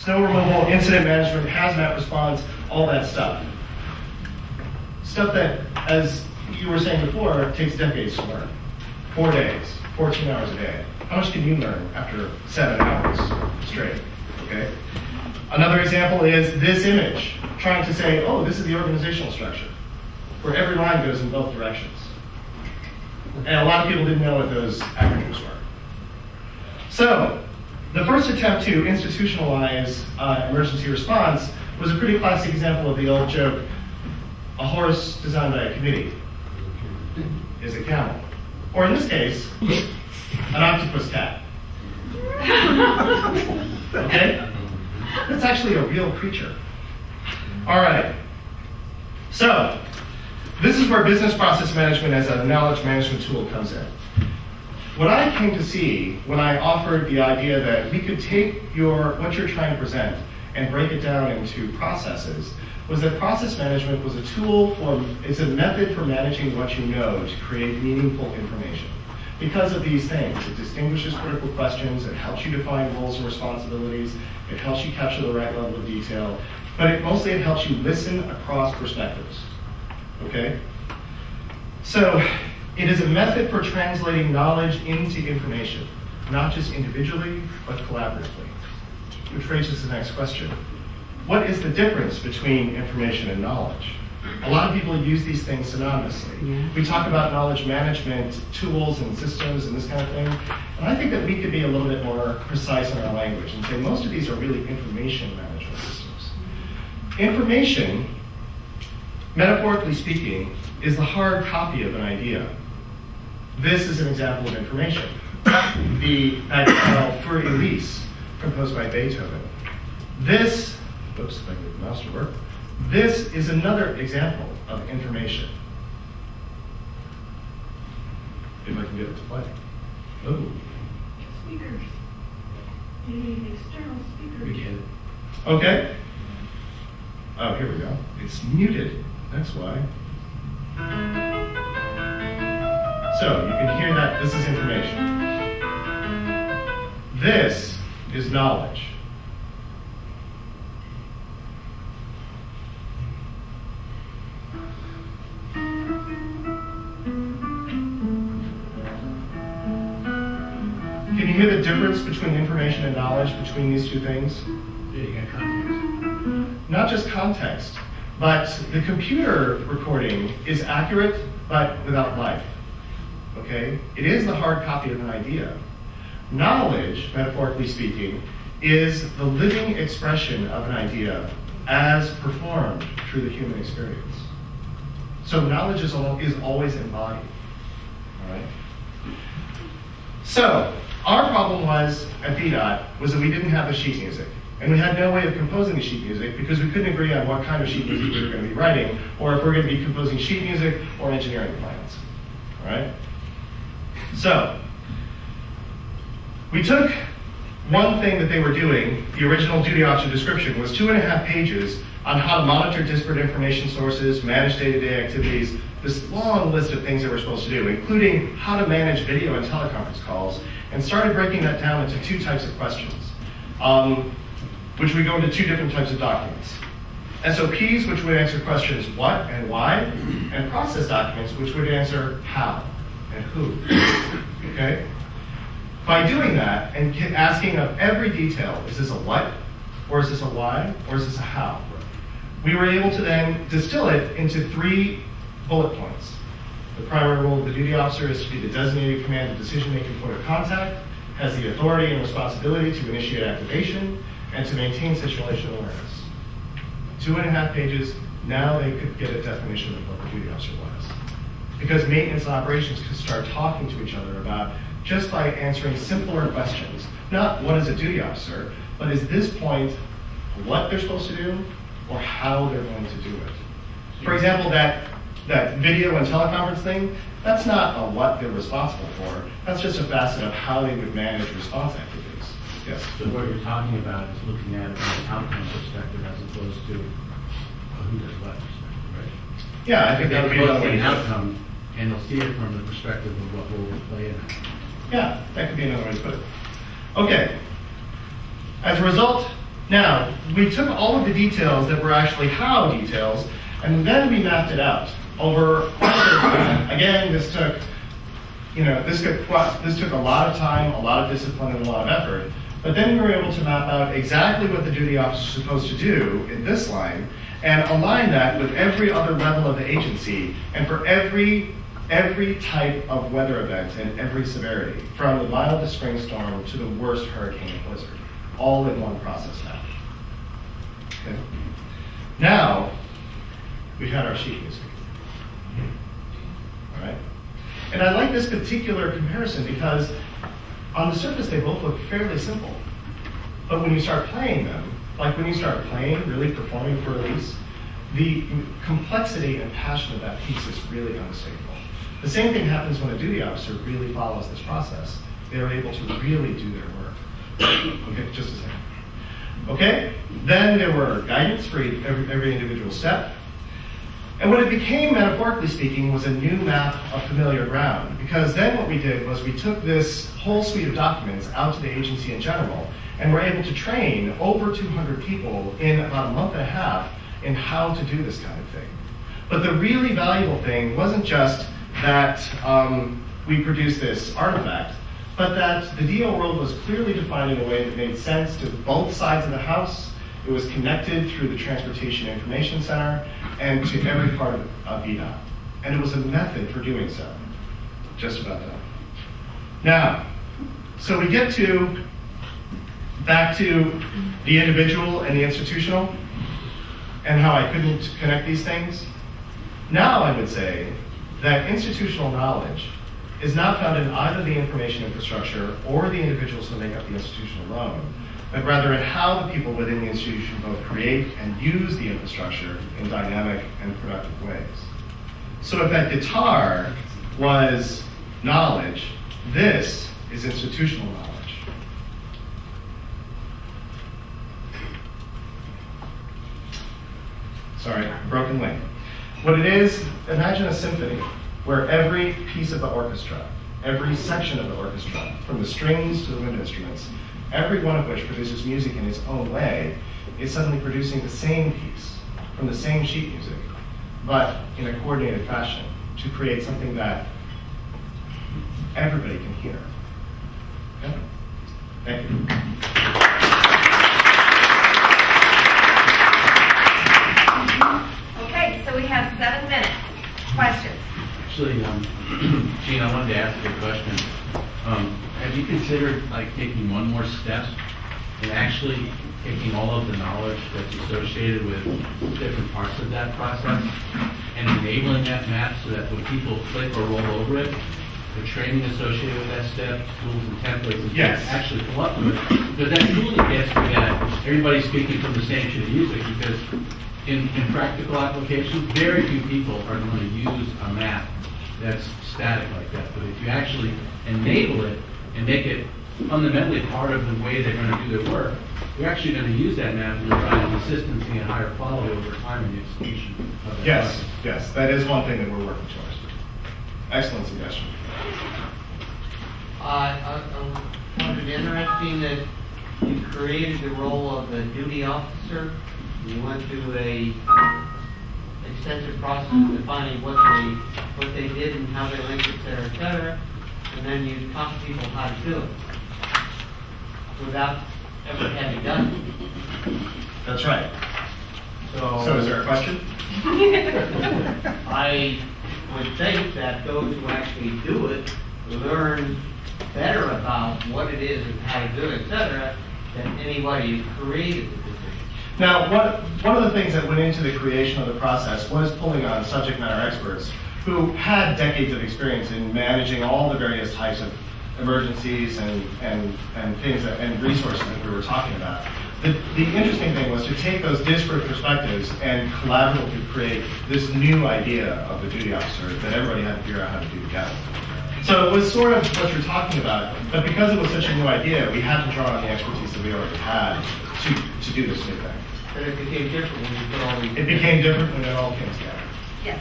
Snow removal, incident management, hazmat response, all that stuff. Stuff that, as you were saying before, takes decades to learn. 4 days, 14 hours a day. How much can you learn after 7 hours straight? Okay. Another example is this image, trying to say, oh, this is the organizational structure, where every line goes in both directions. And a lot of people didn't know what those acronyms were. So, the first attempt to institutionalize emergency response was a pretty classic example of the old joke, a horse designed by a committee is a camel. Or in this case, an octopus cat. Okay? That's actually a real creature. All right. So, this is where business process management as a knowledge management tool comes in. What I came to see when I offered the idea that we could take what you're trying to present and break it down into processes was that process management was a tool it's a method for managing what you know to create meaningful information. Because of these things, it distinguishes critical questions, it helps you define roles and responsibilities, it helps you capture the right level of detail, but it helps you listen across perspectives. Okay? So, it is a method for translating knowledge into information, not just individually, but collaboratively. Which raises the next question. What is the difference between information and knowledge? A lot of people use these things synonymously. Yeah. We talk about knowledge management tools and systems and this kind of thing, and I think that we could be a little bit more precise in our language and say most of these are really information management systems. Information, metaphorically speaking, is the hard copy of an idea. This is an example of information. The Magnificat für Elise, composed by Beethoven. This, oops, if I can get the mouse to work. This is another example of information. If I can get it to play. Oh. Speakers. You need external speakers. We get it. Okay. Oh, here we go. It's muted. That's why. So you can hear that this is information. This is knowledge. Can you hear the difference between information and knowledge between these two things? Yeah, you got context. Not just context, but the computer recording is accurate, but without life. Okay? It is the hard copy of an idea. Knowledge, metaphorically speaking, is the living expression of an idea as performed through the human experience. So knowledge is always embodied. All right? So, our problem at BDOT was that we didn't have the sheet music. And we had no way of composing the sheet music because we couldn't agree on what kind of sheet music we were going to be writing, or if we're going to be composing sheet music or engineering plans. All right? So, we took one thing that they were doing, the original duty officer description was 2.5 pages on how to monitor disparate information sources, manage day-to-day activities, this long list of things that we're supposed to do, including how to manage video and teleconference calls, and started breaking that down into 2 types of questions, which we go into 2 different types of documents. SOPs, which would answer questions what and why, and process documents, which would answer how and who. Okay? By doing that and asking of every detail, is this a what, or is this a why, or is this a how, we were able to then distill it into 3 bullet points. The primary role of the duty officer is to be the designated command and decision-making point of contact, has the authority and responsibility to initiate activation, and to maintain situational awareness. 2.5 pages, now they could get a definition of what the duty officer was. Because maintenance and operations could start talking to each other about, just by answering simpler questions, not what is a duty officer, but is this point what they're supposed to do, or how they're going to do it. For example, that video and teleconference thing, that's not a what they're responsible for. That's just a facet of how they would manage response activities. Yes? So what you're talking about is looking at it from an outcome perspective as opposed to who does what perspective, right? Yeah, I think that would be another way to an outcome, and they'll see it from the perspective of what will play in it. Yeah, that could be another way to put it. Okay. As a result, Now, we took all of the details that were actually how details, and then we mapped it out over quite a bit of time. Again, this took a lot of time, a lot of discipline, and a lot of effort. But then we were able to map out exactly what the duty officer is supposed to do in this line, and align that with every other level of the agency, and for every type of weather event and every severity, from the mildest spring storm to the worst hurricane and blizzard, all in one process now. Okay. Now, we had our sheet music. All right? And I like this particular comparison because on the surface they both look fairly simple. But when you start playing them, like when you start playing, really performing for release, the complexity and passion of that piece is really unmistakable. The same thing happens when a duty officer really follows this process. They're able to really do their work. Okay, just a second. Okay, then there were guidance for every individual step. And what it became, metaphorically speaking, was a new map of familiar ground. Because then what we did was we took this whole suite of documents out to the agency in general, and were able to train over 200 people in about a month and a half in how to do this kind of thing. But the really valuable thing wasn't just that we produced this artifact, but that the DO world was clearly defined in a way that made sense to both sides of the house. It was connected through the Transportation Information Center and to every part of VDOT. And it was a method for doing so. Just about done. Now, so we get back to the individual and the institutional, and how I couldn't connect these things. Now I would say that institutional knowledge is not found in either the information infrastructure or the individuals who make up the institution alone, but rather in how the people within the institution both create and use the infrastructure in dynamic and productive ways. So if that guitar was knowledge, this is institutional knowledge. Sorry, broken link. What it is, imagine a symphony where every piece of the orchestra, every section of the orchestra, from the strings to the wind instruments, every one of which produces music in its own way, is suddenly producing the same piece from the same sheet music, but in a coordinated fashion to create something that everybody can hear. Okay? Thank you. Okay, so we have 7 minutes. Questions? Actually, Gene, I wanted to ask you a question. Have you considered taking one more step and actually taking all of the knowledge that's associated with different parts of that process and enabling that map so that when people click or roll over it, the training associated with that step, tools and templates, and yes, actually come up with it? Because that truly gets to that everybody's speaking from the same sheet of music, because in practical applications, very few people are going to use a map that's static like that. But if you actually enable it and make it fundamentally part of the way they're going to do their work, you're actually going to use that map to provide consistency and higher quality over time in the execution of that process. Yes, that is one thing that we're working towards. Excellent suggestion. I found it interesting that you created the role of the duty officer. You went through a extensive process of defining what they did and how they linked, et cetera, and then you taught people how to do it without ever having done it. That's right. So is there a question? I would think that those who actually do it learn better about what it is and how to do it, et cetera, than anybody who created the position. Now, one of the things that went into the creation of the process was pulling on subject matter experts who had decades of experience in managing all the various types of emergencies and things and resources that we were talking about. The interesting thing was to take those disparate perspectives and collaboratively create this new idea of the duty officer that everybody had to figure out how to do together. So it was sort of what you're talking about, but because it was such a new idea, we had to draw on the expertise that we already had to do this new thing. But it became different when you put all these... It became different when it all came together. Yes.